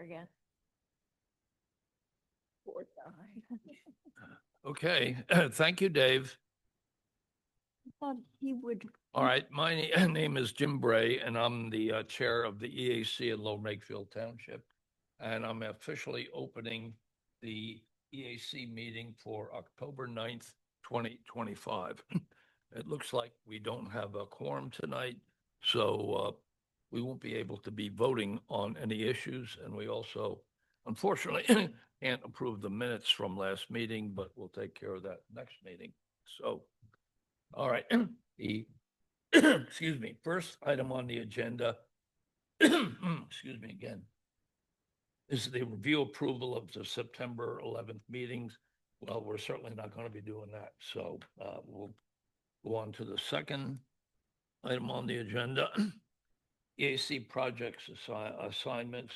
again. Poor guy. Okay, thank you, Dave. Thought he would. All right, my name is Jim Bray, and I'm the chair of the EAC in Lower Makefield Township. And I'm officially opening the EAC meeting for October 9th, 2025. It looks like we don't have a quorum tonight, so we won't be able to be voting on any issues. And we also, unfortunately, can't approve the minutes from last meeting, but we'll take care of that next meeting. So, all right, the, excuse me, first item on the agenda, excuse me again, is the review approval of the September 11th meetings. Well, we're certainly not going to be doing that. So we'll go on to the second item on the agenda, EAC projects assignments.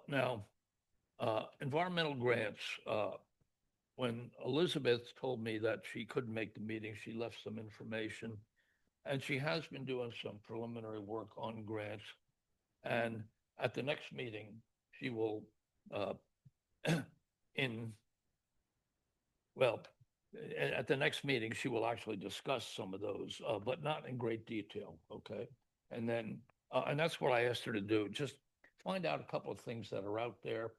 Now, environmental grants. When Elizabeth told me that she couldn't make the meeting, she left some information, and she has been doing some preliminary work on grants. And at the next meeting, she will, at the next meeting, she will actually discuss some of those, but not in great detail, okay? And then, and that's what I asked her to do, just find out a couple of things that are out there.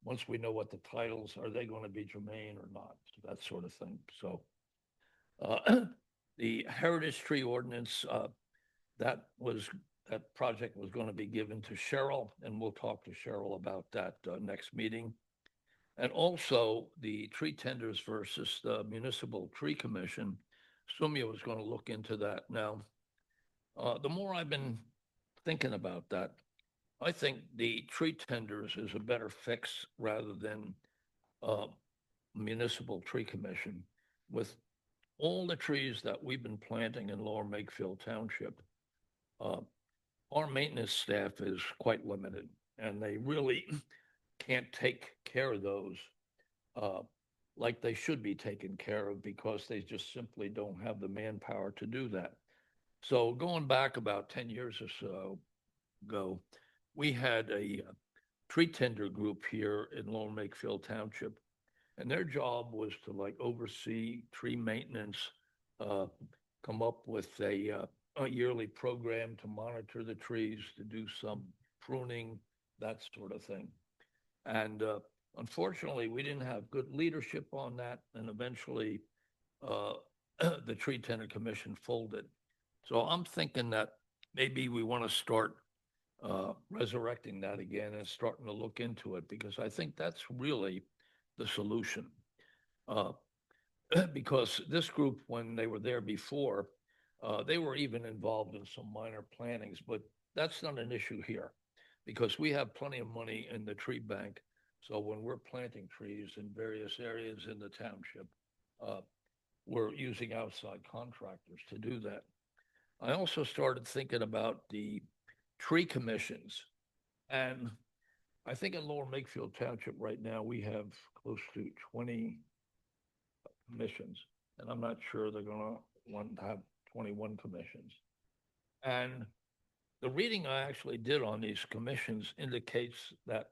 Once we know what the titles, are they going to be germane or not? So that sort of thing. So the heritage tree ordinance, that project was going to be given to Cheryl, and we'll talk to Cheryl about that next meeting. And also the tree tenders versus the Municipal Tree Commission. Sumia was going to look into that. Now, the more I've been thinking about that, I think the tree tenders is a better fix rather than Municipal Tree Commission. With all the trees that we've been planting in Lower Makefield Township, our maintenance staff is quite limited, and they really can't take care of those like they should be taken care of, because they just simply don't have the manpower to do that. So going back about 10 years or so ago, we had a tree tender group here in Lower Makefield Township, and their job was to like oversee tree maintenance, come up with a yearly program to monitor the trees, to do some pruning, that sort of thing. And unfortunately, we didn't have good leadership on that, and eventually the Tree Tender Commission folded. So I'm thinking that maybe we want to start resurrecting that again and starting to look into it, because I think that's really the solution. Because this group, when they were there before, they were even involved in some minor plantings, but that's not an issue here, because we have plenty of money in the tree bank. So when we're planting trees in various areas in the township, we're using outside contractors to do that. I also started thinking about the tree commissions. And I think in Lower Makefield Township right now, we have close to 20 commissions. And I'm not sure they're going to want to have 21 commissions. And the reading I actually did on these commissions indicates that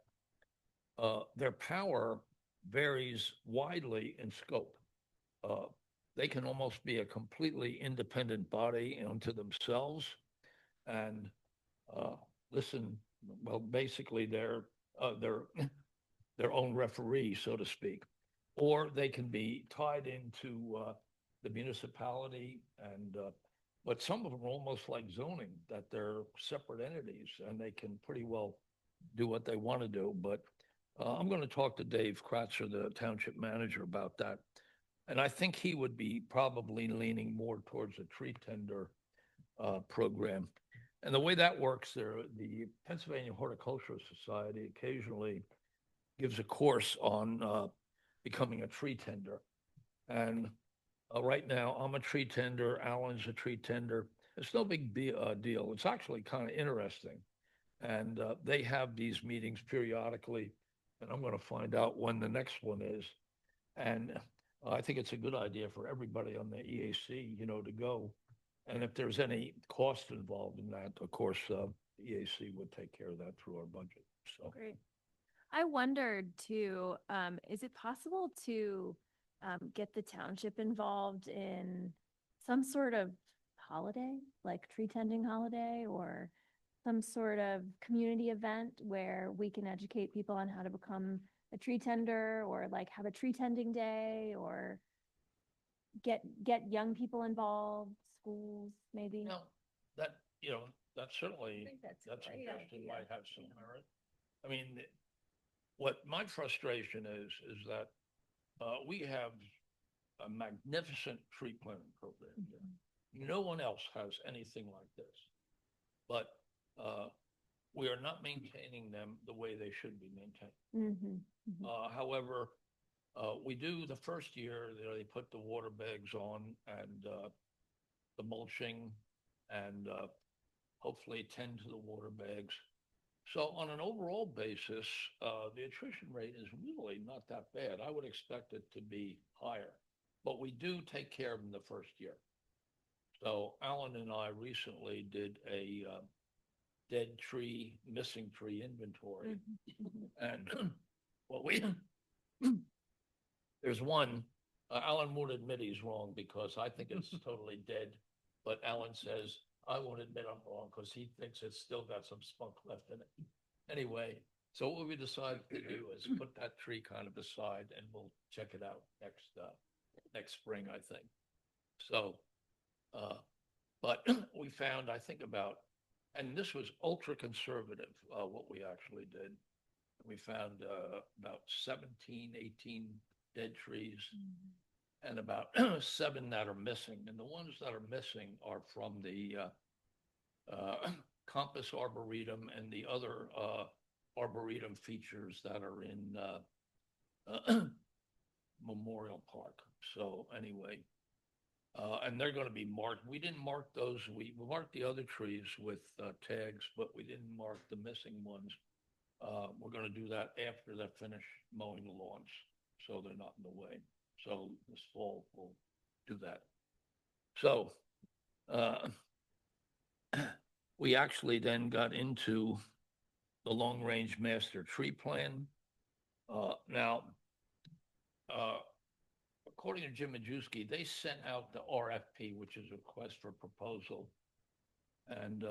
their power varies widely in scope. They can almost be a completely independent body unto themselves, and listen, well, basically they're their own referee, so to speak, or they can be tied into the municipality, and but some of them are almost like zoning, that they're separate entities and they can pretty well do what they want to do. But I'm going to talk to Dave Kratzer, the township manager, about that. And I think he would be probably leaning more towards a tree tender program. And the way that works there, the Pennsylvania Horticultural Society occasionally gives a course on becoming a tree tender. And right now, I'm a tree tender, Alan's a tree tender. It's no big deal. It's actually kind of interesting. And they have these meetings periodically, and I'm going to find out when the next one is. And I think it's a good idea for everybody on the EAC, to go. And if there's any cost involved in that, of course, the EAC would take care of that through our budget. So, Great. I wondered too, is it possible to get the township involved in some sort of holiday, like tree tending holiday, or some sort of community event where we can educate people on how to become a tree tender, or like have a tree tending day, or get young people involved, schools, maybe? now, that, that certainly, think that's a that great suggestion idea. might have some merit. I mean, what my frustration is that we have a magnificent tree planting program here. No one else has anything like this. But we are not maintaining them the way they should be maintained. However, we do the first year, they put the water bags on and the mulching and hopefully tend to the water bags. So on an overall basis, the attrition rate is really not that bad. I would expect it to be higher, but we do take care of them the first year. So Alan and I recently did a dead tree, missing tree inventory. And well, there's one, Alan won't admit he's wrong because I think it's totally dead. But Alan says, I won't admit I'm wrong because he thinks it's still got some spunk left in it. Anyway, so what we decided to do is put that tree kind of aside and we'll check it out next spring, I think. So, but we found, I think and this was ultra conservative, what we actually did. We found about 17, 18 dead trees and about 7 that are missing. And the ones that are missing are from the Compass Arboretum and the other Arboretum features that are in Memorial Park. So anyway, and they're going to be marked. We didn't mark those. We marked the other trees with tags, but we didn't mark the missing ones. We're going to do that after they finish mowing the lawns, so they're not in the way. So this fall we'll do that. So we actually then got into the long-range master tree plan. Now, according to Jim Majewski, they sent out the RFP, which is a request for proposal. And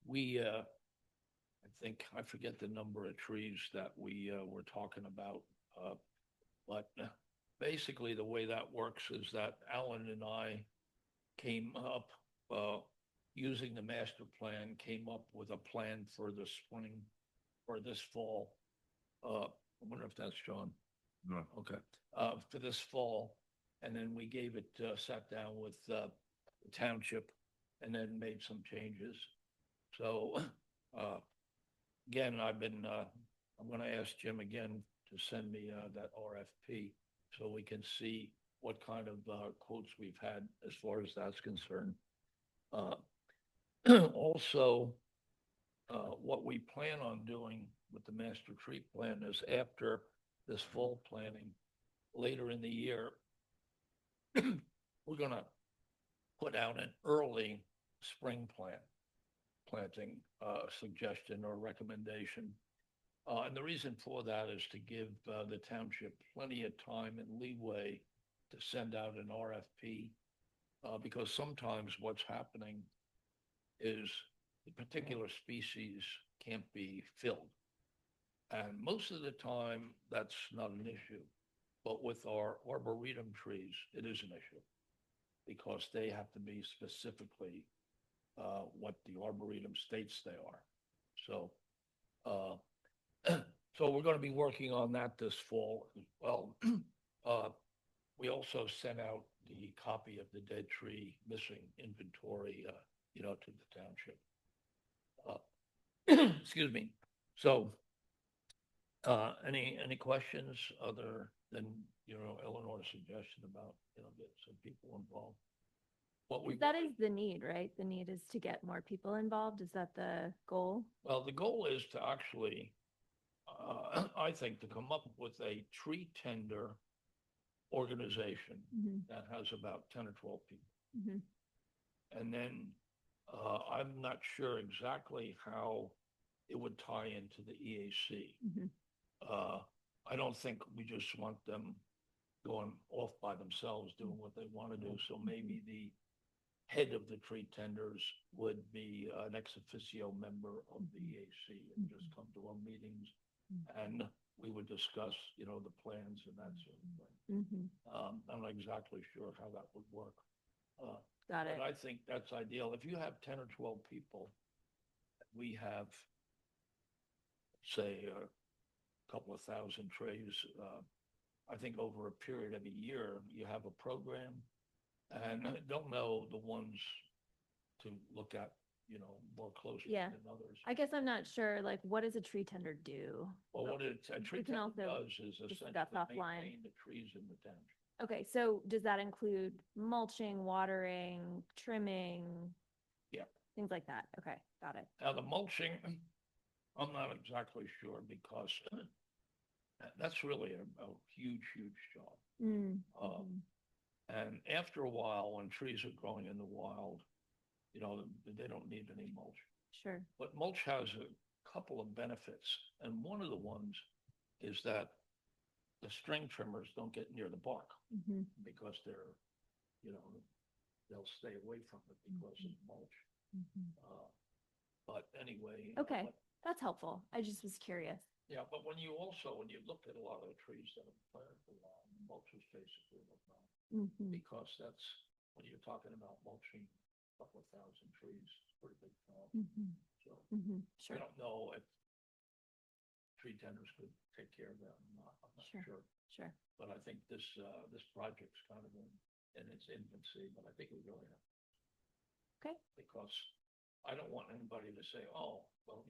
we, I think, I forget the number of trees that we were talking about. But basically the way that works is that Alan and I came up, using the master plan, came up with a plan for the spring or this fall. I wonder if that's John. No. Okay. For this fall. And then we gave it, sat down with the township and then made some changes. So again, I'm going to ask Jim again to send me that RFP so we can see what kind of quotes we've had as far as that's concerned. Also, what we plan on doing with the master tree plan is after this fall planning, later in the year, we're going to put out an early spring planting suggestion or recommendation. And the reason for that is to give the township plenty of time and leeway to send out an RFP, because sometimes what's happening is the particular species can't be filled. And most of the time, that's not an issue. But with our arboretum trees, it is an issue because they have to be specifically what the arboretum states they are. So, so we're going to be working on that this fall as well. We also sent out the copy of the dead tree missing inventory, to the township. Excuse me. So, any questions other than, Eleanor's suggestion about, get some people involved? That is the need, right? The need is to get more people involved. Is that the goal? Well, the goal is to actually, I think, to come up with a tree tender organization that has about 10 or 12 people. And then I'm not sure exactly how it would tie into the EAC. Mhm. I don't think we just want them going off by themselves, doing what they want to do. So maybe the head of the tree tenders would be an ex officio member of the EAC and just come to our meetings. And we would discuss, the plans and that sort of thing. Mhm. I'm not exactly sure how that would work. Got it. But I think that's ideal. If you have 10 or 12 people, we have, say, a couple of thousand trees. I think over a period of a year, you have a program. And I don't know the ones to look at, more closely Yeah. than others. I guess I'm not sure, like, what does a tree tender do? Well, what a tree can tender also does is discuss essentially offline. maintain the trees in the township. Okay, so does that include mulching, watering, trimming? Yeah. Things like that. Okay, got it. Now, the mulching, I'm not exactly sure because that's really a huge, huge job. Mm, Um, And after a while, when trees are growing in the wild, they don't need any mulch. Sure. But mulch has a couple of benefits, and one of the ones is that the string trimmers don't get near the bark Mhm. because they'll stay away from it because of mulch. Mhm. But anyway. Okay. but- That's helpful. I just was curious. Yeah, but when you look at a lot of the trees that are planted for a while, mulch is basically what Mhm. because that's, when you're talking about mulching a couple of thousand trees, it's a pretty big job. Mhm. So Mhm. I Sure. don't know if tree tenders could take care of that or not. I'm not Sure. sure. Sure. But I think this project's kind of in its infancy, but I think we really have. Okay. Because I don't want anybody to say, oh, well,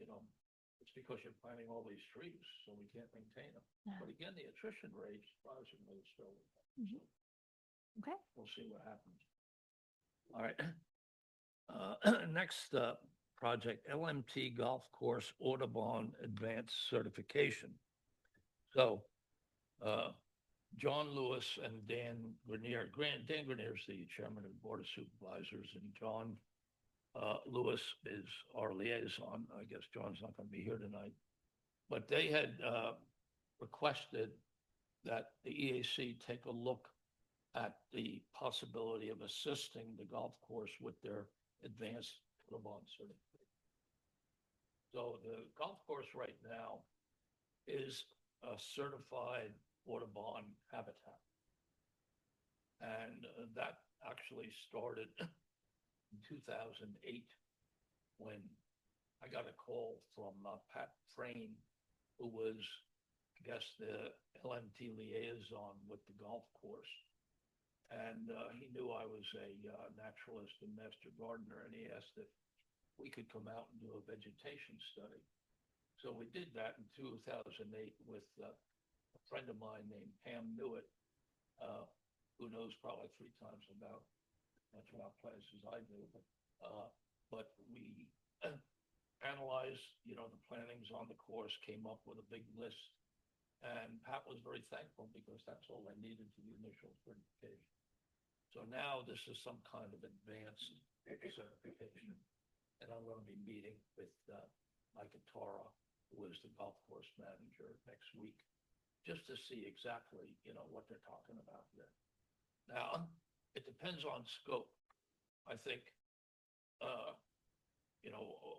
it's because you're planting all these trees, so we can't maintain them. But again, the attrition rate surprisingly is still. Mhm. So Okay. we'll see what happens. All right. Next project, LMT Golf Course Audubon Advanced Certification. So John Lewis and Dan Grenier. Dan Grenier is the chairman of the Board of Supervisors, and John Lewis is our liaison. I guess John's not going to be here tonight. But they had requested that the EAC take a look at the possibility of assisting the golf course with their advanced Audubon certificate. So the golf course right now is a certified Audubon habitat. And that actually started in 2008 when I got a call from Pat Frayne, who was, I guess, the LMT liaison with the golf course. And he knew I was a naturalist and master gardener, and he asked if we could come out and do a vegetation study. So we did that in 2008 with a friend of mine named Pam Newitt, who knows probably 3 times about much about plants as I do. But we analyzed, the plantings on the course, came up with a big list. And Pat was very thankful because that's all I needed for the initial certification. So now this is some kind of advanced certification. And I'm going to be meeting with Mike Atara, who is the golf course manager, next week, just to see exactly, what they're talking about there. Now, it depends on scope. I think,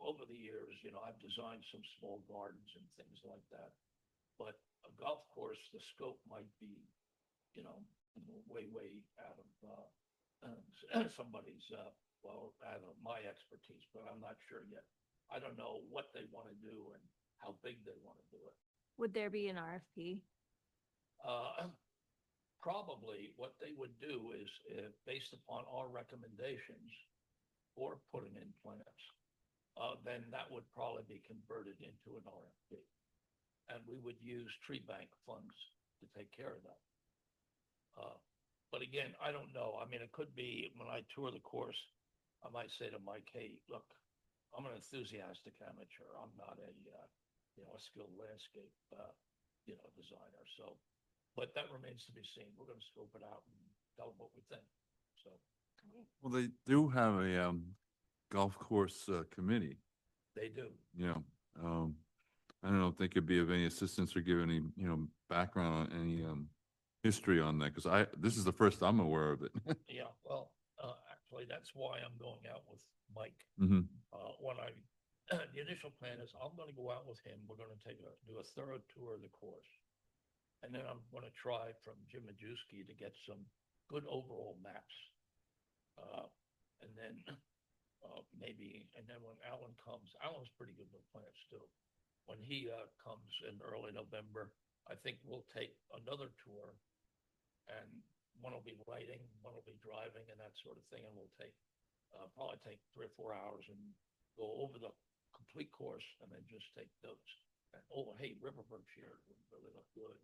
over the years, I've designed some small gardens and things like that. But a golf course, the scope might be, way out of somebody's, out of my expertise, but I'm not sure yet. I don't know what they want to do and how big they want to do it. Would there be an RFP? Probably what they would do is, based upon our recommendations for putting in plants, then that would probably be converted into an RFP. And we would use tree bank funds to take care of that. But again, I don't know. I mean, it could be when I tour the course, I might say to Mike, hey, look, I'm an enthusiastic amateur. I'm not a skilled landscape, designer. So, but that remains to be seen. We're going to scope it out and tell them what we think. So. Well, they do have a golf course committee, They do. I don't know if they could be of any assistance or give any, background on any, history on that, because this is the first I'm aware of it. Yeah, well, actually, that's why I'm going out with Mike. Hmm. The initial plan is I'm gonna go out with him. We're gonna do a thorough tour of the course. And then I'm gonna try from Jim Majewski to get some good overall maps. And then, and then when Alan comes, Alan's pretty good with plans too. When he, comes in early November, I think we'll take another tour. And one will be lighting, one will be driving and that sort of thing. And we'll probably take 3 or 4 hours and go over the complete course and then just take notes. And, oh, hey, Riverberg's here, it really look good.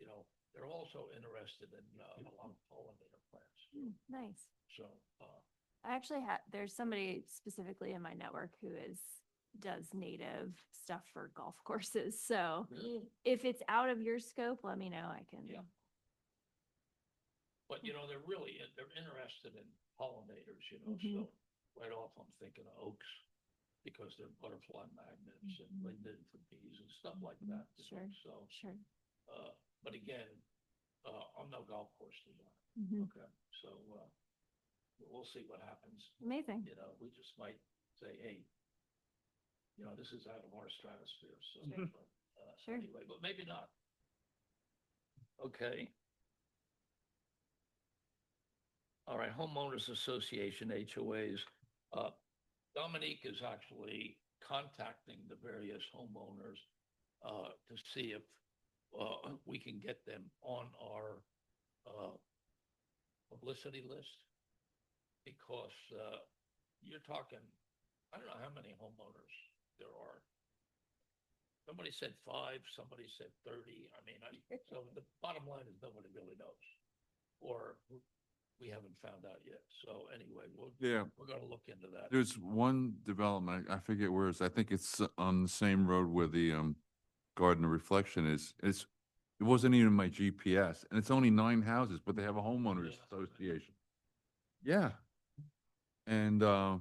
Or, they're also interested in a lot of pollinator plants. Nice. So, I actually there's somebody specifically in my network who does native stuff for golf courses. So really? if it's out of your scope, let me know. I can. Yeah. But, they're interested in pollinators, so right off I'm thinking of oaks because they're butterfly magnets and linden for bees and stuff like that. Sure. So, Sure. but again, I'm no golf course designer. Mhm. Okay. So, we'll see what happens. Amazing. We just might say, hey, this is out of our stratosphere. So, Sure. anyway, but maybe not. Okay. All right, Homeowners Association, HOAs. Dominique is actually contacting the various homeowners to see if we can get them on our publicity list. Because you're talking, I don't know how many homeowners there are. Somebody said 5, somebody said 30. So the bottom line is nobody really knows. Or we haven't found out yet. So anyway, we're going to look into that. There's one development, I forget where it's, I think it's on the same road where the, Garden of Reflection is. It wasn't even my GPS, and it's only 9 houses, but they have a homeowners association. Yeah. And, the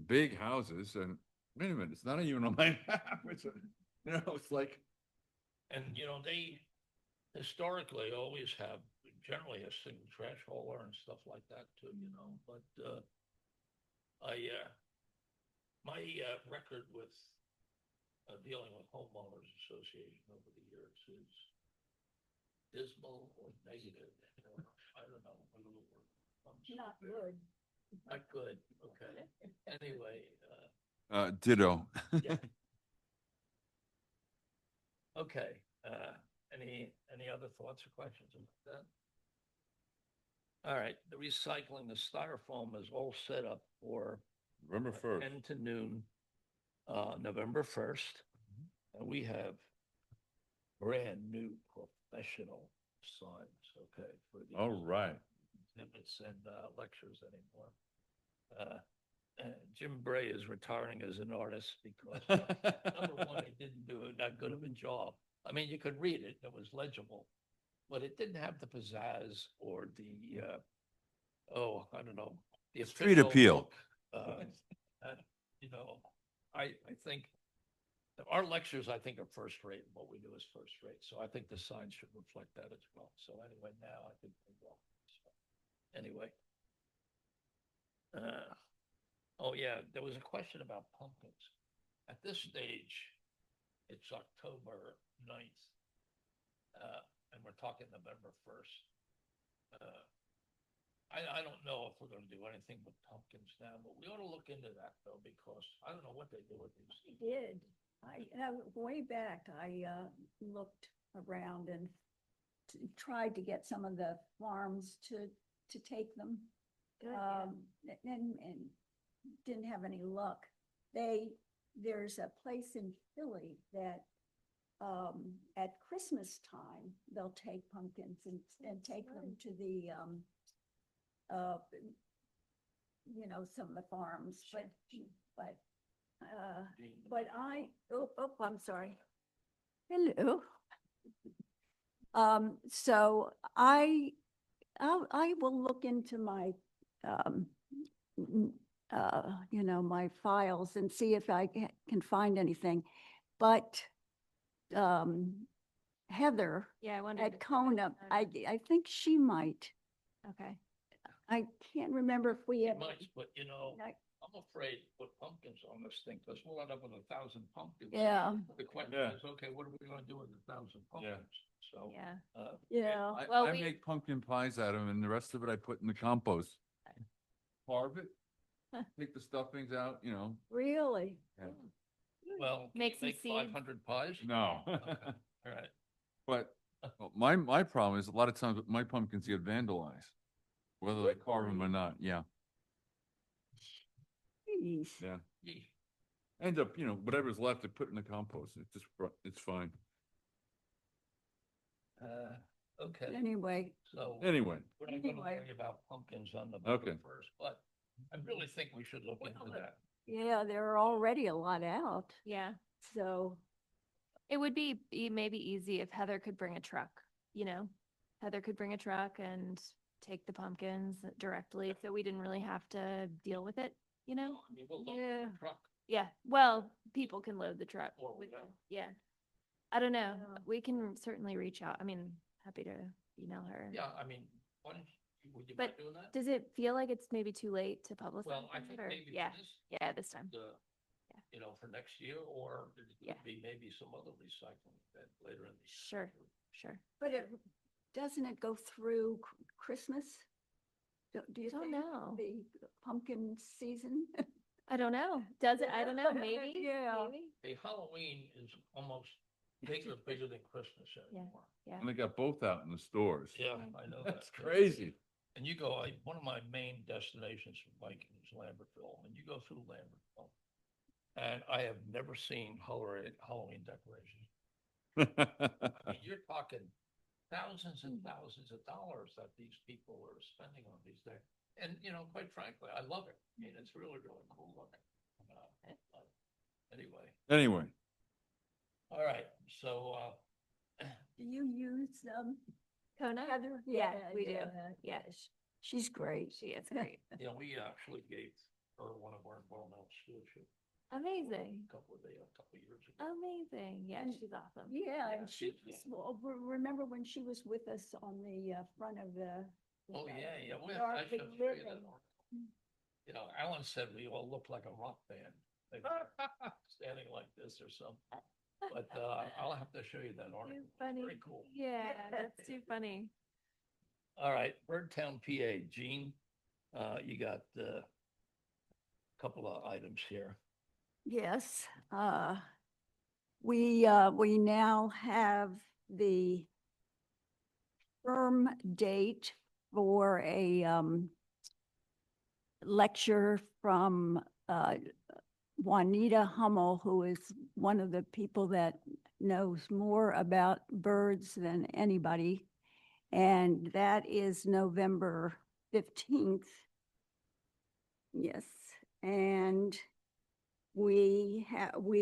big houses, and wait a minute, it's not even on my map. It's like. And, they historically always have generally a single trash hauler and stuff like that too, but my record with dealing with homeowners association over the years is dismal or negative. I don't know. Not good. Not good. Okay. Anyway. Ditto. Yeah. Okay. Any other thoughts or questions about that? All right. The recycling, the styrofoam is all set up for November 1st. 10 to noon, November 1st. And we have brand new professional signs, okay, for these. All right. Exhibits and lectures anymore. Jim Bray is retiring as an artist because number one, he didn't do that good of a job. You could read it; it was legible, but it didn't have the pizzazz or the I don't know, the Street official appeal. look. I think our lectures, I think, are first rate, and what we do is first rate. So I think the sign should reflect that as well. So anyway, now I think they will. Anyway. Oh yeah, there was a question about pumpkins. At this stage, it's October 9th, and we're talking November 1st. I don't know if we're going to do anything with pumpkins now, but we ought to look into that though, because I don't know what they do with these. I did. Way back, I looked around and tried to get some of the farms to take them. Good. And didn't have any luck. There's a place in Philly that at Christmas time, they'll take pumpkins and take them to the some of the farms, but I'm sorry. Hello. So I will look into my my files and see if I can find anything. But Heather Yeah, I wondered. at if you Kona, had- I think she might. Okay. I can't remember if we It have. might, but I- I'm afraid to put pumpkins on this thing, because we'll end up with 1,000 pumpkins. Yeah, The question Yeah. is, okay, what are we gonna do with 1,000 pumpkins? So, Yeah. yeah. Well, I we- make pumpkin pies out of them, and the rest of it I put in the compost. Carve it, take the stuffings out, Really? yeah. well, can Make you some make seeds. 500 pies? No. Okay. All right. But my problem is a lot of times my pumpkins get vandalized, whether I carve them or Really? not, yeah, Jeez. yeah. Yee. End up, whatever's left, I put in the compost, it's fine. Okay, Anyway, so Anyway, we're not gonna anyway. worry about pumpkins on the Okay. first, but I really think we should look into that. yeah, there are already a lot out, Yeah. so, It would be maybe easy if Heather could bring a truck, Heather could bring a truck and take the pumpkins directly, so we didn't really have to deal with it, I mean, we'll load Yeah. the truck. Yeah, well, people can load the truck. Or we with don't. them. Yeah. I don't know. Yeah. We can certainly reach out. I mean, happy to email her. Yeah, I mean, why don't would you But mind doing that? Does it feel like it's maybe too late to publicize? Well, I it, think or- maybe Yeah, for this, yeah, this time. the, for next year, or it Yeah. could be maybe some other recycling event later in the year. Sure, sure. but doesn't it go through Christmas? Do you Don't think know. the pumpkin season? I don't know. Does it? I don't know. Maybe. Yeah. Maybe. Hey, Halloween is almost bigger than Christmas anymore. Yeah. and they got both out in the stores. Yeah, I know that. That's crazy. And you go, one of my main destinations for biking is Lambertville, and you go through Lambertville. And I have never seen Halloween decorations. I mean, you're talking thousands and thousands of dollars that these people are spending on these things. And, quite frankly, I love it. I mean, it's really, really cool looking. Anyway, Anyway, all right, so, Do you use Kona? Heather? Yeah, we do. Yeah. She's great. She is great. we actually gave her one of our environmental stewardship. Amazing. A couple of years ago. Amazing. Yeah, And- she's awesome. Yeah, Yeah, and she, she's- remember when she was with us on the front of the. Oh, yeah, I Yardley should show you that Living. article. Alan said we all look like a rock band. Maybe standing like this or something. But I'll have to show you that article. Too funny. Very cool. Yeah, that's too funny. All right, Birdtown, PA, Jeanne, you got a couple of items here. Yes, we now have the firm date for a lecture from Juanita Hummel, who is one of the people that knows more about birds than anybody. And that is November 15th. Yes, and we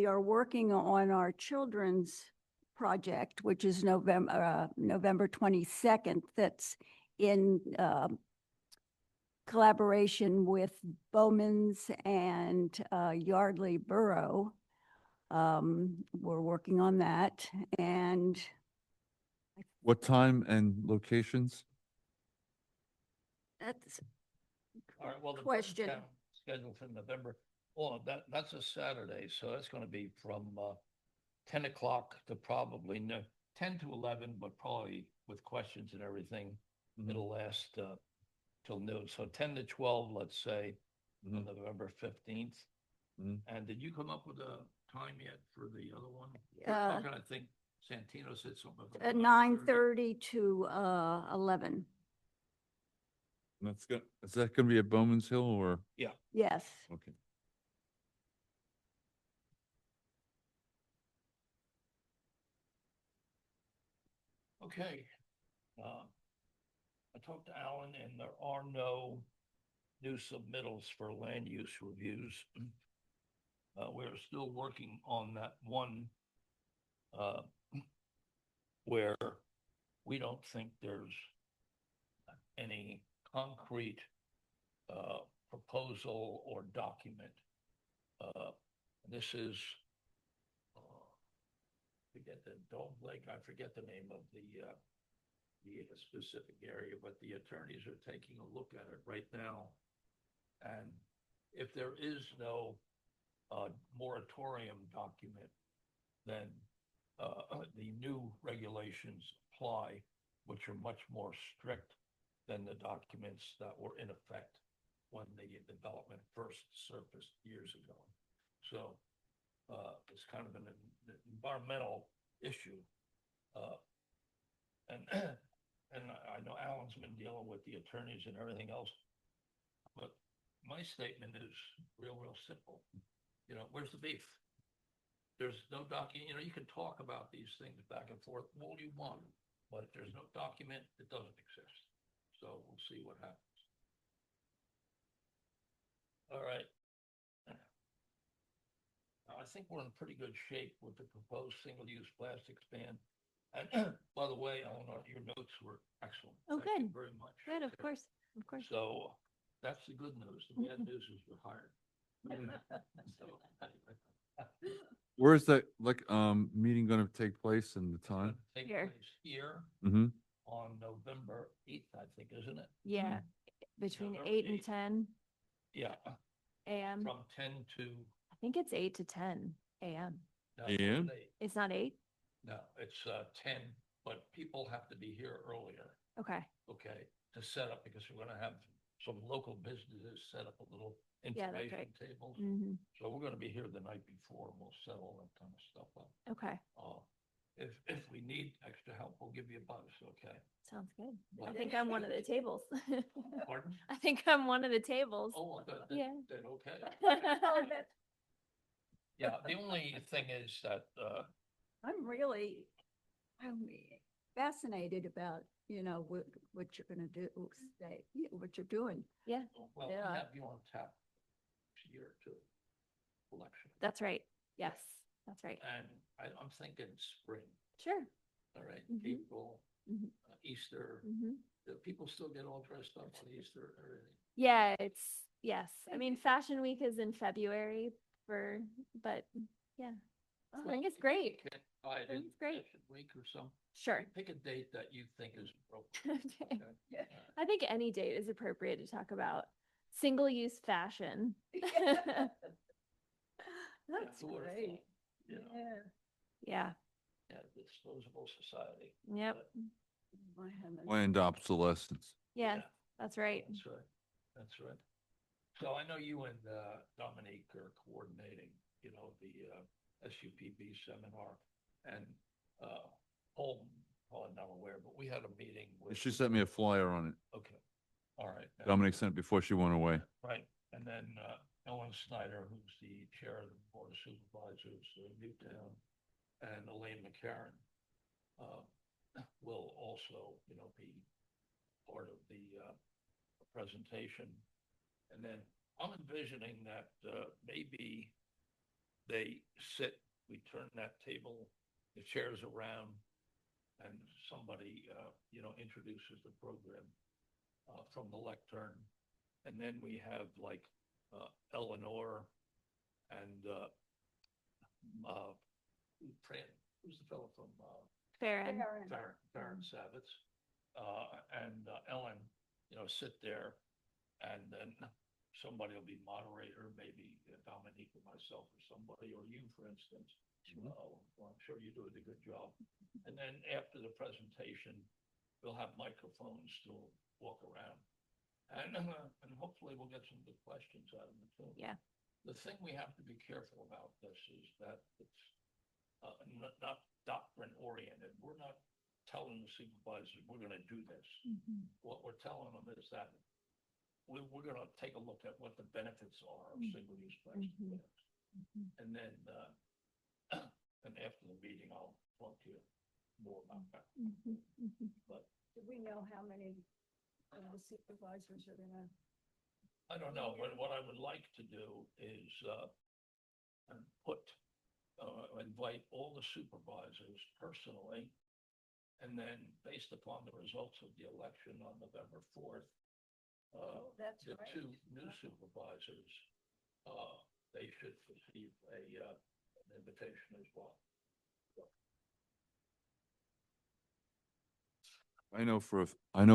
are working on our children's project, which is November 22nd. That's in collaboration with Bowman's and Yardley Borough. We're working on that, and what time and locations? that's All right, well, the question. Birdtown scheduled for November. Well, that's a Saturday, so that's going to be from 10 o'clock to probably 10 to 11, but probably with questions and everything, it'll last till noon. So 10 to 12, let's say, on November 15th. Mhm. And did you come up with a time yet for the other one? Uh, I'm gonna think Santino said something. about 9:30 to 11. That's good. Is that gonna be at Bowman's Hill or? Yes. Okay. Okay. I talked to Alan and there are no new submittals for land use reviews. We're still working on that one where we don't think there's any concrete proposal or document. This is, Bldg, I forget the name of the specific area, but the attorneys are taking a look at it right now. And if there is no moratorium document, then the new regulations apply, which are much more strict than the documents that were in effect when the development first surfaced years ago. So it's kind of an environmental issue. And I know Alan's been dealing with the attorneys and everything else, but my statement is real simple. Where's the beef? There's no document. You can talk about these things back and forth all you want, but if there's no document, it doesn't exist. So we'll see what happens. All right. I think we're in pretty good shape with the proposed single-use plastics ban. And by the way, Eleanor, your notes were excellent. Oh, Thank you good. very much. Good, of course. So that's the good news. The bad news is you're hired. So, Where's that, meeting gonna take place and the it's gonna time? take Here. place here Mm-hmm. on November 8th, I think, isn't it? Yeah, between November 8 and 8th. 10 Yeah, a.m. from 10 to. I think it's 8 to 10 a.m. no, AM? not 8. It's not 8? No, it's 10, but people have to be here earlier, Okay. okay, to set up, because we're gonna have some local businesses set up a little Yeah, that's information right. tables. Mm-hmm. So we're gonna be here the night before, and we'll set all that kind of stuff up. Okay. If we need extra help, we'll give you a buzz, okay? Sounds good. I But- think I'm one of the tables. Pardon? I think I'm one of the tables. Oh, well, Yeah. then okay. Oh, Yeah, the only thing is that, I'm fascinated about, what you're gonna do, what you're doing. Yeah, well, we Yeah. have you on tap next year too, election. that's right. Yes, that's right. And I'm thinking spring, Sure. all right, Mhm. April, Mhm. Easter. Mm-hmm. Do people still get all dressed up for Easter or anything? Yeah, yes. I mean, Fashion Week is in February but yeah, spring is great. Okay, all right, Spring's in great. Fashion Week or some, Sure. pick a date that you think is appropriate. Okay. Okay? Yeah. All right. I think any date is appropriate to talk about single-use fashion. That's Who would've great. thought, You know, Yeah. Yeah. yeah, disposable society. Yep. But, My heavens. Planned obsolescence. Yeah, that's right. That's right, that's right. So I know you and Dominique are coordinating, the SUPB seminar, and Paul, probably not aware, but we had a meeting with. She sent me a flyer on it. Okay, all right. Dominic sent it before she went away. Right, and then Ellen Snyder, who's the chair of the Board of Supervisors of Newtown, and Elaine McCarron will also, be part of the presentation. And then I'm envisioning that maybe we turn that table, the chairs around, and somebody, introduces the program from the lectern. And then we have like Eleanor and who's the fellow from Farron. Farron Savitz, and Ellen, sit there, and then somebody will be moderator, maybe Dominique or myself or somebody, or you, for instance. Well, I'm sure you do a good job. And then after the presentation, we'll have microphones to walk around. And hopefully we'll get some good questions out of it too. Yeah. The thing we have to be careful about this is that it's not doctrine oriented. We're not telling the supervisors, we're gonna do this. Mhm. What we're telling them is that we're gonna take a look at what the benefits are of Mhm. single-use plastic Mhm. bags. Mhm. And then, and after the meeting, I'll talk to you more about that. Mhm. Mhm. But Do we know how many of the supervisors are gonna? I don't know, but what I would like to do is, invite all the supervisors personally. And then based upon the results of the election on November 4th, That's the right. two new supervisors, they should receive an invitation as well. I know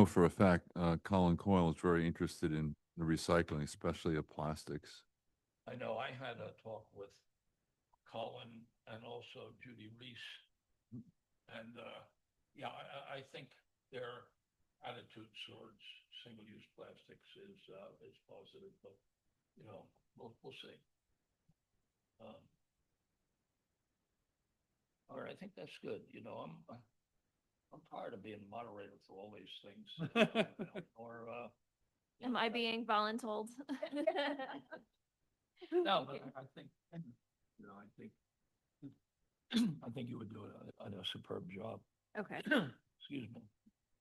for a fact, Colin Coyle is very interested in the recycling, especially of plastics. I know I had a talk with Colin and also Judy Reese. And, yeah, I think their attitude towards single-use plastics is positive, but, you know, we'll see. All right, I think that's good. You know, I'm tired of being moderator for all these things. Or, Am I being voluntold? no, but I think, you know, I think you would do a superb job. Okay, Excuse me.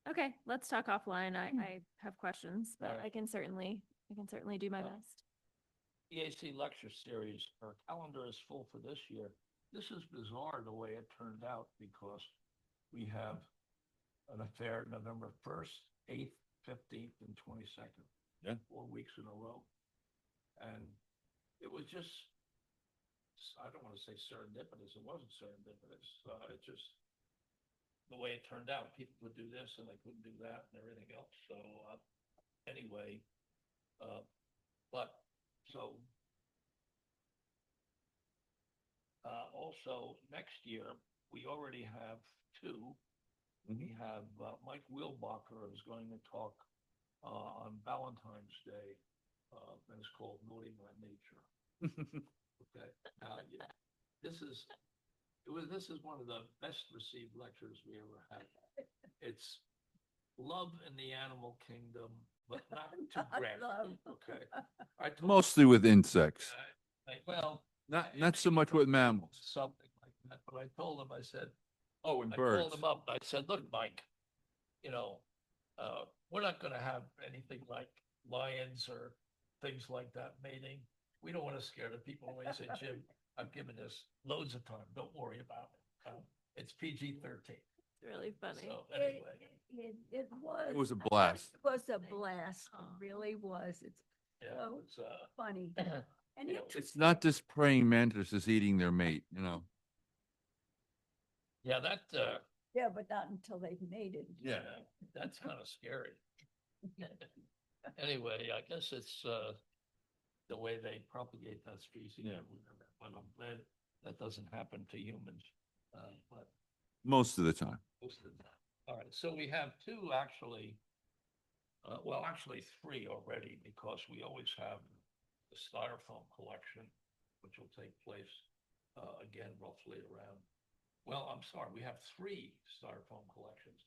okay, let's talk offline. I have questions, but Alright. I can certainly do my Uh, best. EAC lecture series, our calendar is full for this year. This is bizarre the way it turned out because we have an affair November 1st, 8th, 15th, and 22nd. Yeah. 4 weeks in a row. And it was just, I don't want to say serendipitous. It wasn't serendipitous. It just, the way it turned out, people would do this and they couldn't do that and everything else. So anyway, also next year, we already have two. We have Mike Wilbacher is going to talk on Valentine's Day, and it's called Naughty by Nature. Okay, yeah, this is one of the best received lectures we ever had. It's love in the animal kingdom, but not too grand. Love. Okay, I told Mostly with insects, well, not so much with mammals. something like that. But I told him, I said, Oh, and I birds. called him up. I said, look, Mike, you know, we're not going to have anything like lions or things like that mating. We don't want to scare the people away. I said, Jim, I've given this loads of time. Don't worry about it. It's PG-13. It's really funny. So anyway, It was. It was a blast. It was a blast. It really was. It's yeah, so it's, funny. And you know, It's not just praying mantises eating their mate, you know? yeah, that, yeah, but not until they've mated. yeah, that's kind of scary. Anyway, I guess it's the way they propagate that species. Yeah. But I'm glad that doesn't happen to humans. But Most of the time. most of the time. All right, so we have two actually, well, actually three already, because we always have the styrofoam collection, which will take place again roughly around. Well, I'm sorry, we have three styrofoam collections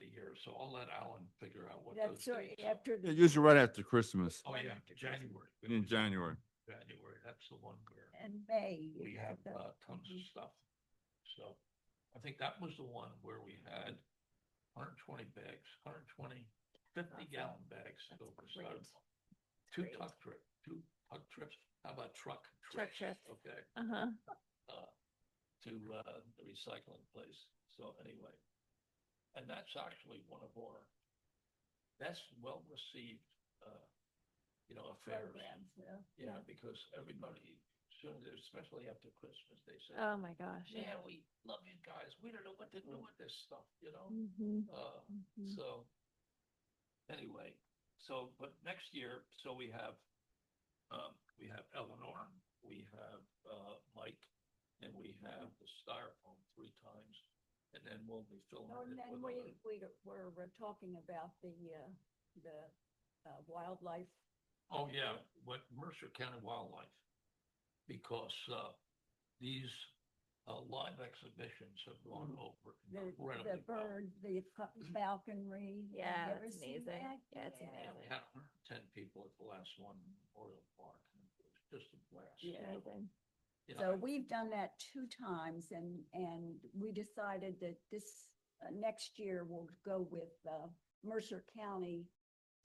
the year, so I'll let Alan figure out what those That's right, dates are. after Yeah, the. usually right after Christmas, Oh, yeah, January. in January. January, that's the one where And May. we you have the- tons of stuff. So I think that was the one where we had 120 bags, 120 50-gallon bags That's filled with great. styrofoam. Two Great. tuck trips. How about truck Truck trips? trips. Okay, Uh-huh. to the recycling place. So anyway, and that's actually one of our best well-received, affairs. Programs, yeah. Yeah, because everybody, soon, especially after Christmas, they say, Oh, my gosh. yeah, we love you guys. We don't know what to do with this stuff, you know? Mhm. So anyway, but next year, so we have Eleanor, we have Mike, and we have the styrofoam 3 times, and then we'll be filling Oh, and it then with we're talking about the wildlife. oh, yeah, what Mercer County Wildlife, because these live exhibitions have gone over The incredibly well. bird, the falconry. Yeah, Have you ever it's seen amazing. that? Yeah, it's Yeah, amazing. we had 110 people at the last one, in Memorial Park, and it was just a blast. Yeah. Amazing. You know, So we've done that 2 times and we decided that this, next year we'll go with Mercer County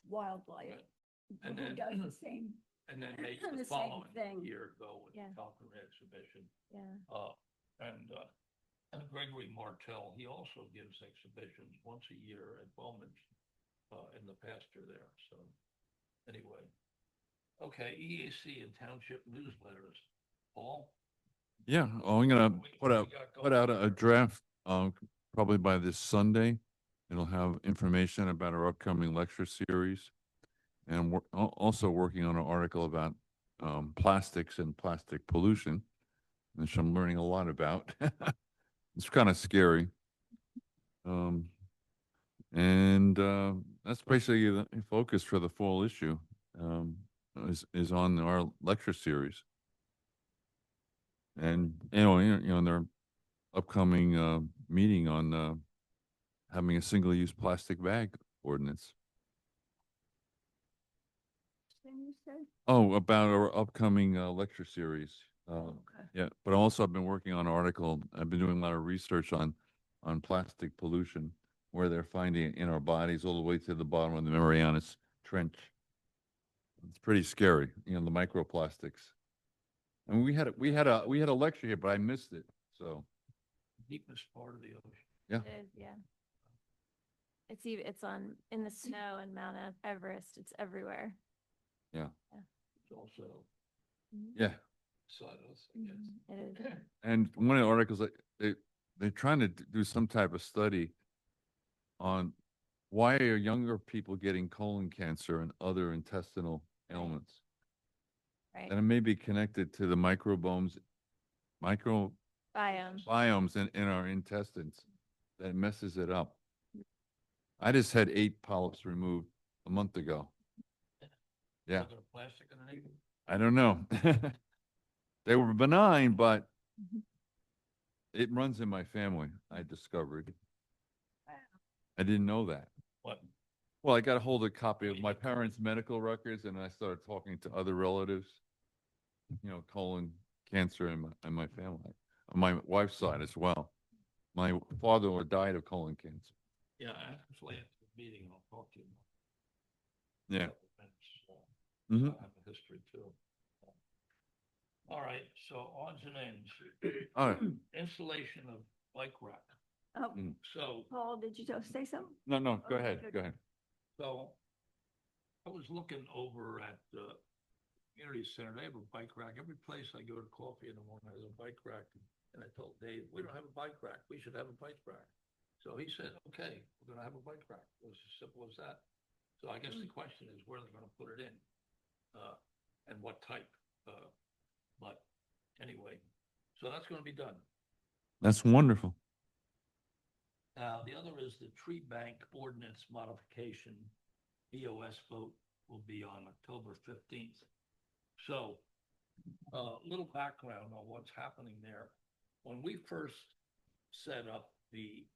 Wildlife. Good. And Who then- does the same, And then maybe the the same following thing. year go with Yeah. the falconry exhibition. Yeah. And Gregory Martell, he also gives exhibitions once a year at Bowman in the pasture there, so, anyway. Okay, EAC and township newsletters. Paul? Yeah, I'm gonna What we got put going out here? a draft, probably by this Sunday. It'll have information about our upcoming lecture series. And we're also working on an article about, plastics and plastic pollution, which I'm learning a lot about. It's kind of scary. And that's basically the focus for the fall issue, is on our lecture series. And, in their upcoming meeting on having a single-use plastic bag ordinance. Then you said, Oh, about our upcoming lecture series. okay. Yeah, but also I've been working on an article. I've been doing a lot of research on plastic pollution, where they're finding it in our bodies all the way to the bottom of the Marianas Trench. It's pretty scary, the microplastics. And we had a lecture here, but I missed it. So, Deepest part of the ocean. yeah. It is, yeah. It's in the snow and Mount Everest. It's everywhere. It's also Yeah. Silos, I guess. It is. And one of the articles, they're trying to do some type of study on why are younger people getting colon cancer and other intestinal ailments. Right. And it may be connected to the microbiomes Biome. in our intestines that messes it up. I just had 8 polyps removed a month ago. Yeah, Was there plastic underneath? I don't know. They were benign, but Mhm. it runs in my family, I discovered. I didn't know that. What? Well, I got a hold of a copy of my parents' medical records, and I started talking to other relatives, colon cancer in my family, on my wife's side as well. My father died of colon cancer. Yeah, actually, after the meeting, I'll talk to you. Yeah. I Mhm. have a history too. All right, so odds and ends. All right. Installation of bike rack. Oh, Mm. So, Paul, did you say something? No, go Okay, ahead, good. go ahead. so I was looking over at the community center. They have a bike rack. Every place I go to coffee in the morning has a bike rack. And I told Dave, we don't have a bike rack. We should have a bike rack. So he said, okay, we're gonna have a bike rack. It was as simple as that. So I guess the question is where they're gonna put it in, and what type. But anyway, so that's gonna be done. That's wonderful. The other is the tree bank ordinance modification. BOS vote will be on October 15th. So, little background on what's happening there. When we first set up the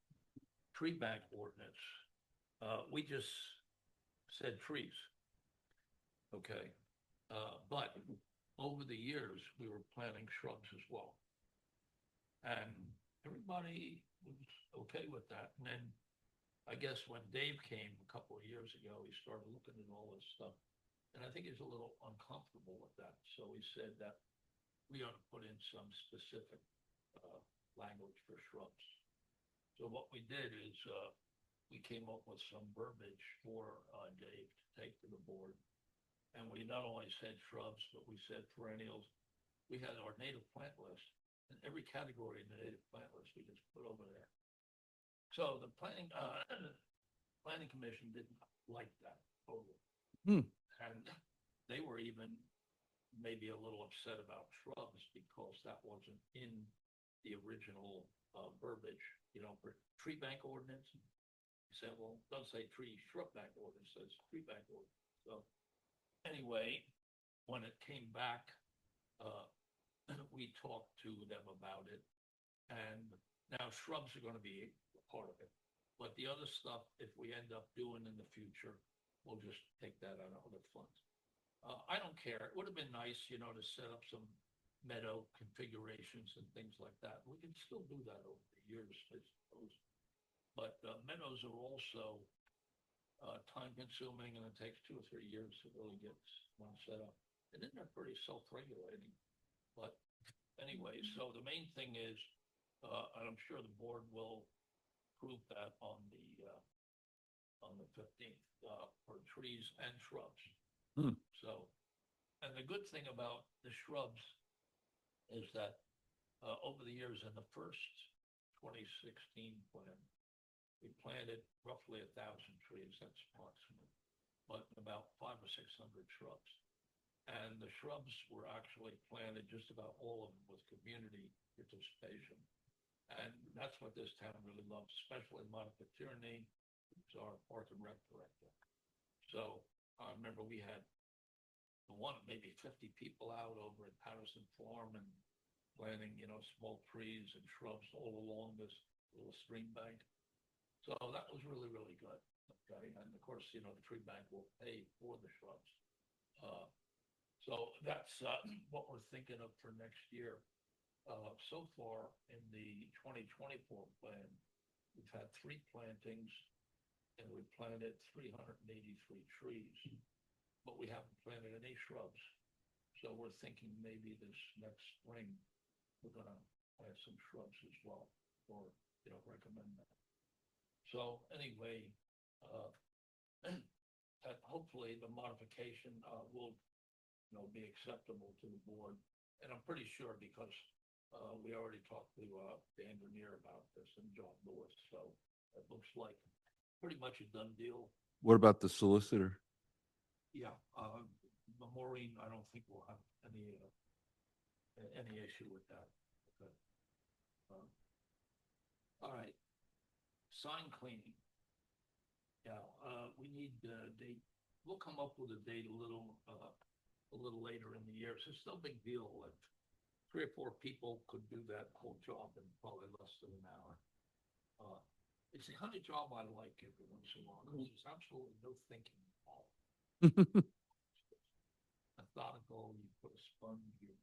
tree bank ordinance, we just said trees. Okay. But over the years, we were planting shrubs as well. And everybody was okay with that. And then I guess when Dave came a couple of years ago, he started looking at all this stuff. And I think he's a little uncomfortable with that. So he said that we ought to put in some specific language for shrubs. So what we did is we came up with some verbiage for Dave to take to the board. And we not only said shrubs, but we said perennials. We had our native plant list, and every category in the native plant list we just put over there. So the planning commission didn't like that totally. And they were even maybe a little upset about shrubs because that wasn't in the original verbiage, for tree bank ordinance. He said, well, it doesn't say tree shrub bank ordinance, it says tree bank ordinance. So anyway, when it came back, we talked to them about it. And now shrubs are going to be a part of it. But the other stuff, if we end up doing in the future, we'll just take that out of other funds. I don't care. It would have been nice, to set up some meadow configurations and things like that. We can still do that over the years, I suppose. But meadows are also time consuming, and it takes 2 or 3 years to really get one set up. And then they're pretty self-regulating. But anyway, so the main thing is, and I'm sure the board will prove that on the on the 15th, for trees and shrubs. Hmm. So, and the good thing about the shrubs is that, over the years in the first 2016 plan, we planted roughly 1,000 trees, that's approximate, but about 500 or 600 shrubs. And the shrubs were actually planted, just about all of them, with community participation. And that's what this town really loves, especially Monica Tierney, who's our Park and Rec director. So I remember we had maybe 50 people out over at Patterson Farm and planting, small trees and shrubs all along this little stream bank. So that was really, really good. Okay. And of course, the tree bank will pay for the shrubs. So that's what we're thinking of for next year. So far in the 2024 plan, we've had 3 plantings and we've planted 383 trees, but we haven't planted any shrubs. So we're thinking maybe this next spring, we're going to plant some shrubs as well, or, recommend that. So anyway, hopefully the modification will be acceptable to the board. And I'm pretty sure because we already talked to the engineer about this and John Lewis. So it looks like pretty much a done deal. What about the solicitor? Yeah, Maureen, I don't think we'll have any issue with that. Okay. All right. Sign cleaning. Yeah, we need a date. We'll come up with a date a little later in the year. It's no big deal. Like 3 or 4 people could do that whole job in probably less than an hour. It's the kind of job I like every once in a while. There's absolutely no thinking involved. Methodical. You put a sponge, you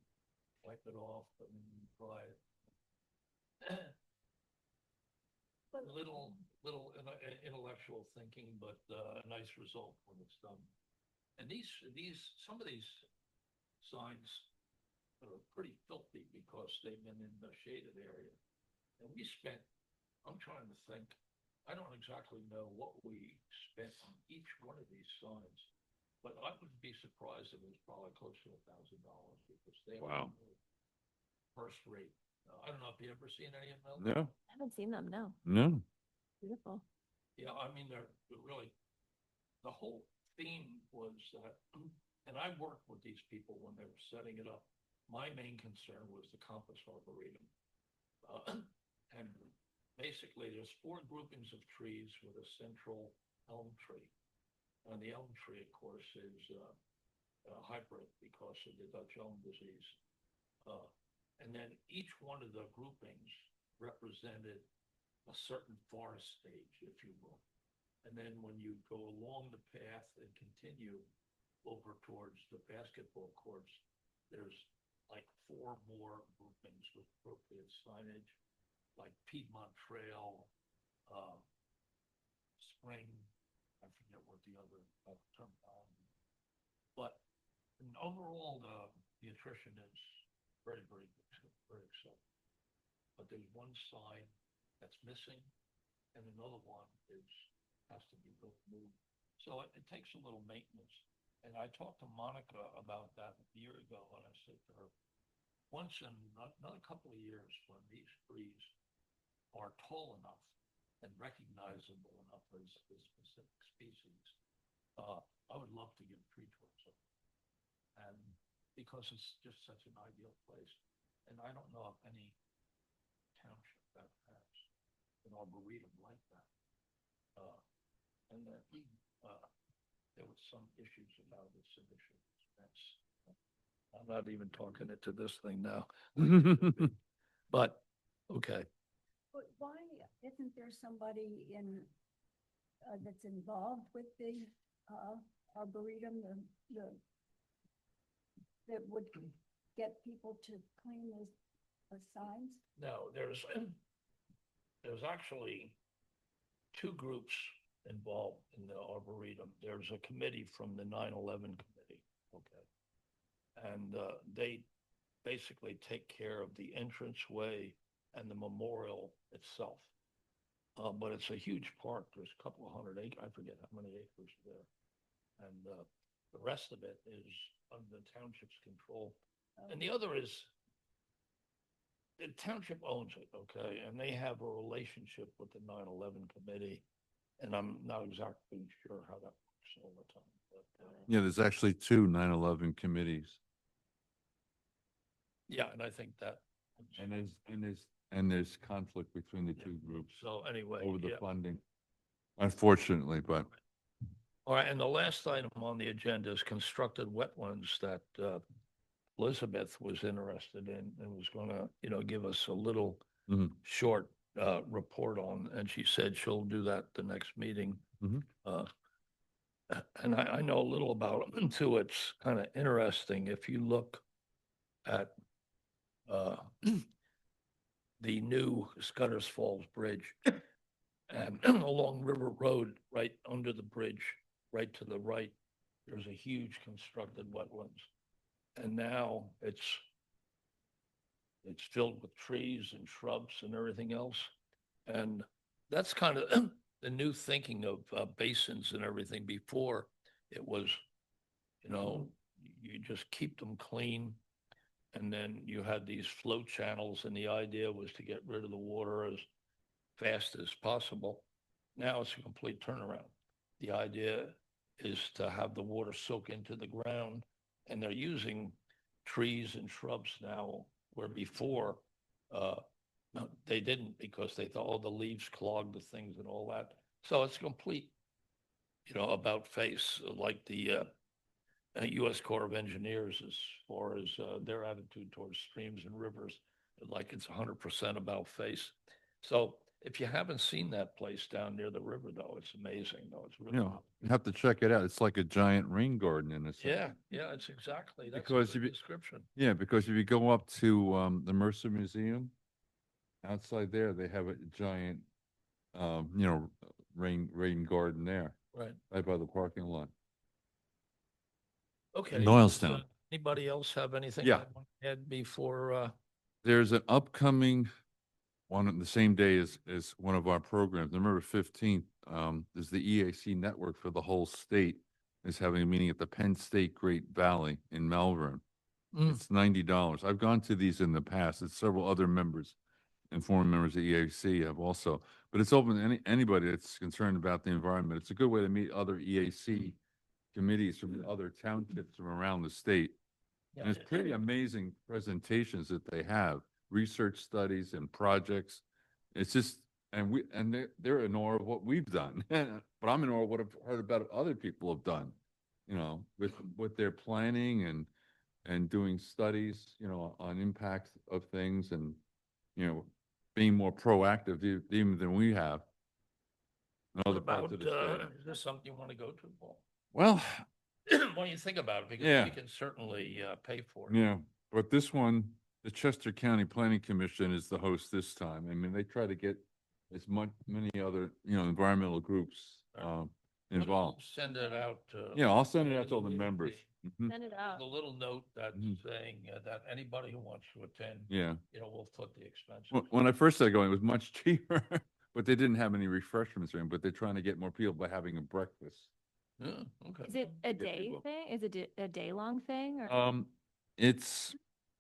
wipe it off, and then you dry it. Little intellectual thinking, but a nice result when it's done. And some of these signs are pretty filthy because they've been in the shaded area. And I'm trying to think, I don't exactly know what we spent on each one of these signs, but I wouldn't be surprised if it was probably close to $1,000 because they Wow. are first rate. I don't know if you ever seen any of them. No, I haven't seen them, no. no. Beautiful. Yeah, I mean, they're really, the whole theme was that, and I worked with these people when they were setting it up. My main concern was the compass arboretum. And basically, there's 4 groupings of trees with a central elm tree. And the elm tree, of course, is a hybrid because of the Dutch elm disease. And then each one of the groupings represented a certain forest stage, if you will. And then when you go along the path and continue over towards the basketball courts, there's like 4 more groupings with appropriate signage, like Piedmont Trail, Spring, I forget what the other term, but overall the attrition is very, very acceptable. But there's one sign that's missing, and another one has to be moved. So it takes a little maintenance. And I talked to Monica about that a year ago, and I said to her, once in another couple of years, when these trees are tall enough and recognizable enough as specific species, I would love to give tree tours of it. And because it's just such an ideal place. And I don't know of any township that has an arboretum like that. And then there was some issues about its initial expense. I'm not even talking it to this thing now. But, okay. But why isn't there somebody that's involved with the arboretum, that would get people to clean the signs? No, there's actually 2 groups involved in the arboretum. There's a committee from the 9/11 committee, okay? And they basically take care of the entranceway and the memorial itself. but it's a huge park. There's a couple of hundred acres. I forget how many acres there. And the rest of it is under the township's control. And the other is the township owns it, okay? And they have a relationship with the 9/11 committee. And I'm not exactly sure how that works all the time. But, Yeah, there's actually two 9/11 committees. yeah, and I think that. And there's conflict between the two groups So anyway, over the yeah. funding. Unfortunately, but All right, and the last item on the agenda is constructed wetlands that Elizabeth was interested in and was gonna, give us a little Mhm. short report on, and she said she'll do that the next meeting. Mhm. And I know a little about them too. It's kind of interesting if you look at the new Scudder's Falls Bridge and along River Road, right under the bridge, right to the right, there's a huge constructed wetlands. And now it's filled with trees and shrubs and everything else. And that's kind of the new thinking of basins and everything. Before it was, you just keep them clean. And then you had these flow channels, and the idea was to get rid of the water as fast as possible. Now it's a complete turnaround. The idea is to have the water soak into the ground, and they're using trees and shrubs now, where before they didn't, because they thought, oh, the leaves clog the things and all that. So it's complete, about face, like the U.S. Corps of Engineers, as far as their attitude towards streams and rivers, like it's 100% about face. So if you haven't seen that place down near the river, though, it's amazing. Though it's really, you have to check it out. It's like a giant rain garden in a sense. yeah, it's exactly that's Because a if good you- description. Yeah, because if you go up to the Mercer Museum, outside there, they have a giant, rain garden there, right by the parking lot. Okay. In does, Doylestown. Anybody else have anything? Yeah. they want to add before? There's an upcoming one on the same day as one of our programs. November 15th, is the EAC network for the whole state is having a meeting at the Penn State Great Valley in Malvern. It's $90. I've gone to these in the past. It's several other members and former members of EAC have also, but it's open to anybody that's concerned about the environment. It's a good way to meet other EAC committees from other townships from around the state. And it's pretty amazing presentations that they have, research studies and projects. It's just, and they're in awe of what we've done, but I'm in awe of what I've heard about other people have done, with their planning and doing studies, on impact of things and, being more proactive even than we have. in What other parts about, of the state. is this something you want to go to, Paul? Well, What do you think about it? Because Yeah. we can certainly pay for it. yeah, but this one, the Chester County Planning Commission is the host this time. I mean, they try to get many other, environmental groups, Why don't involved. you Send it out. Yeah, I'll send it out to all the members. Mhm. Send it out. The little note that's Mhm. saying that anybody who wants to attend, Yeah. we'll foot the expenses. When I first started going, it was much cheaper, but they didn't have any refreshments or anything, but they're trying to get more people by having a breakfast. Yeah, okay. Is it a Get day people. thing? Is it a day-long thing or? It's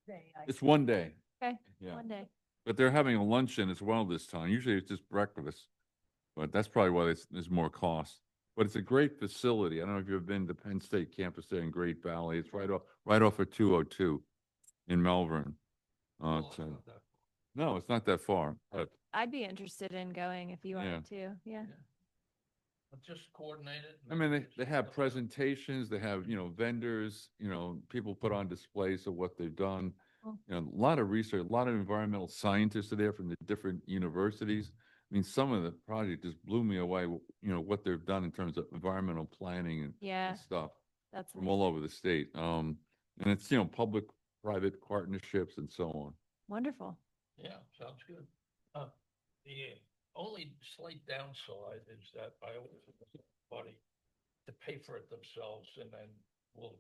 I- it's one day. Okay, Yeah. one day. But they're having a luncheon as well this time. Usually it's just breakfast, but that's probably why there's more cost. But it's a great facility. I don't know if you've ever been to Penn State campus there in Great Valley. It's right off of 202 in Malvern. Well, It's, it's not that- no, it's not that far. But I'd be interested in going if you Yeah. wanted to. Yeah. But just coordinate it. I mean, they have presentations, they have, vendors, people put on displays of what they've done. Cool. A lot of research, a lot of environmental scientists are there from the different universities. I mean, some of the projects just blew me away, what they've done in terms of environmental planning and Yeah, stuff that's from all over the state. And it's, public-private partnerships and so on. wonderful. Yeah, sounds good. The only slight downside is that I always want everybody to pay for it themselves, and then we'll,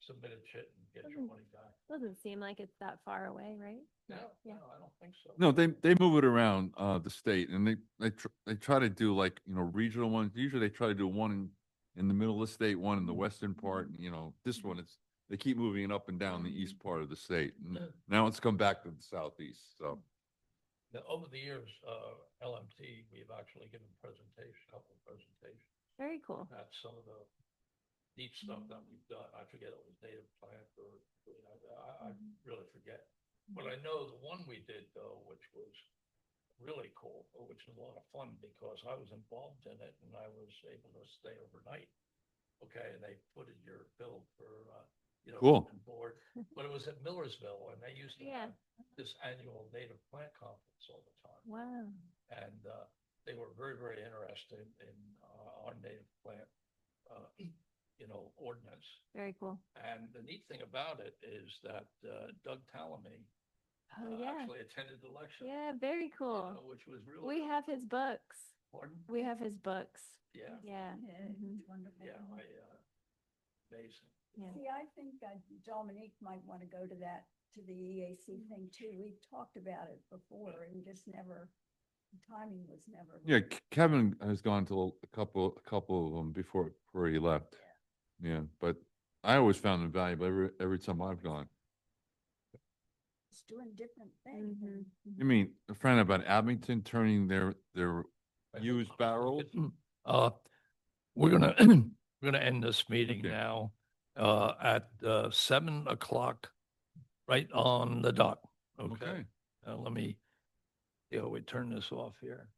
submitted shit and get your Doesn't- money back. Doesn't seem like it's that far away, right? No, Yeah. no, I don't think so. No, they move it around, the state and they try to do like, regional ones. Usually they try to do one in the middle of the state, one in the western part, this one, they keep moving it up and down the east part of the state. And now it's come back to the southeast, so. Now, over the years, LMT, we've actually given a couple of presentations. Very cool. That's some of the neat stuff that we've done. I forget it was native plant or, I really forget. But I know the one we did though, which was really cool, which was a lot of fun because I was involved in it and I was able to stay overnight. Okay, and they put in your bill for, Cool. and board, but it was at Millersville and they used to Yeah. have this annual native plant conference all the time. Wow. And they were very, very interested in our native plant, ordinance. Very cool. And the neat thing about it is that Doug Talamy Oh, yeah. actually attended the lecture. Yeah, very cool. Which was really. We have his books. Pardon? We have his books. Yeah, Yeah. Yeah, Mhm. it's wonderful. yeah, amazing. Yeah. See, I think Dominique might want to go to to the EAC thing too. We've talked about it before and just never, the timing was never. Yeah, Kevin has gone to a couple of them before he left. Yeah, but I always found them valuable every time I've gone. It's doing different things. Mhm. You mean, a friend about Abington turning their used barrels? We're gonna, we're gonna end this meeting Okay. now, at 7:00, right on the dot. Okay, Okay. let me, we turn this off here.